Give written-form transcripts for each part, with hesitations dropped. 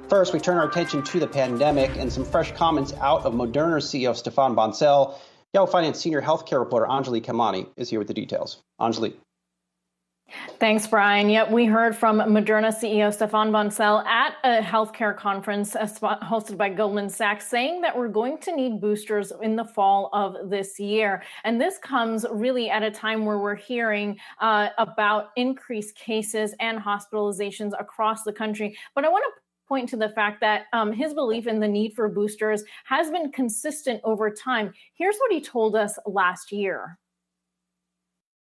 First, we turn our attention to the pandemic and some fresh comments out of Moderna CEO Stéphane Bancel. Yahoo Finance senior healthcare reporter Anjalee Khemlani is here with the details. Anjalee. Thanks, Brian. Yep, we heard from Moderna CEO Stéphane Bancel at a healthcare conference hosted by Goldman Sachs, saying that we're going to need boosters in the fall of this year. And this comes really at a time where we're hearing about increased cases and hospitalizations across the country. But I want to point to the fact that his belief in the need for boosters has been consistent over time. Here's what he told us last year.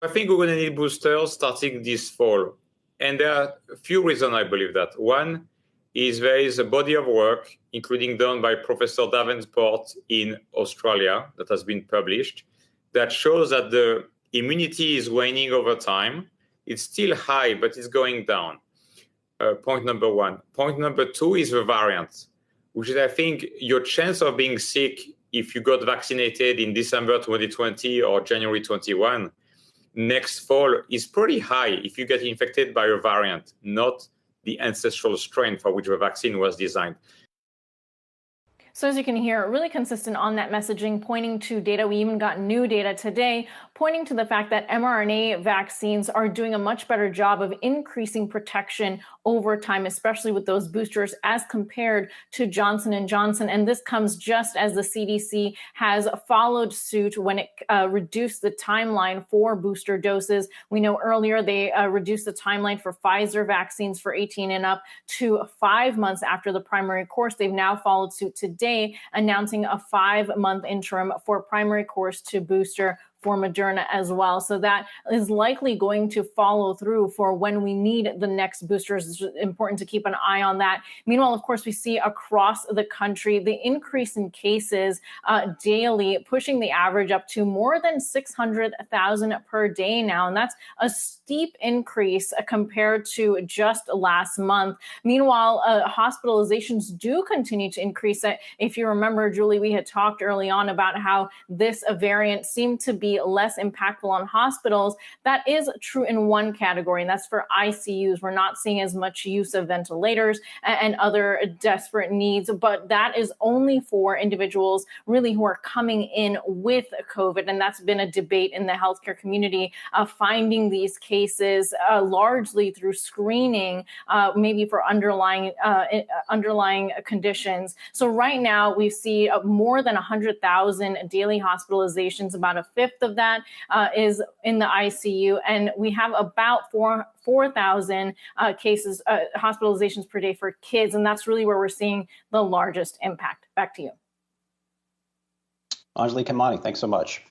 I think we're going to need boosters starting this fall. And there are a few reasons I believe that. One is there is a body of work, including done by Professor Davenport in Australia, that has been published, that shows that the immunity is waning over time. It's still high, but it's going down. Point number one. Point number two is the variant, which is, I think, your chance of being sick if you got vaccinated in December 2020 or January 21 next fall is pretty high if you get infected by a variant, not the ancestral strain for which the vaccine was designed. So as you can hear, really consistent on that messaging, pointing to data. We even got new data today, pointing to the fact that mRNA vaccines are doing a much better job of increasing protection over time, especially with those boosters as compared to Johnson & Johnson. And this comes just as the CDC has followed suit when it reduced the timeline for booster doses. We know earlier they reduced the timeline for Pfizer vaccines for 18 and up to 5 months after the primary course. They've now followed suit today, announcing a 5-month interim for primary course to booster for Moderna as well. So that is likely going to follow through for when we need the next boosters. It's important to keep an eye on that. Meanwhile, of course, we see across the country the increase in cases daily, pushing the average up to more than 600,000 per day now. And that's a steep increase compared to just last month. Meanwhile, hospitalizations do continue to increase. If you remember, Julie, we had talked early on about how this variant seemed to be less impactful on hospitals. That is true in one category, and that's for ICUs. We're not seeing as much use of ventilators and other desperate needs, but that is only for individuals really who are coming in with COVID. And that's been a debate in the healthcare community, finding these cases largely through screening, maybe for underlying conditions. So right now we see more than 100,000 daily hospitalizations, about a fifth of that is in the ICU, and we have about 4,000 cases, hospitalizations per day for kids, and that's really where we're seeing the largest impact. Back to you. Anjalee Khemlani, thanks so much.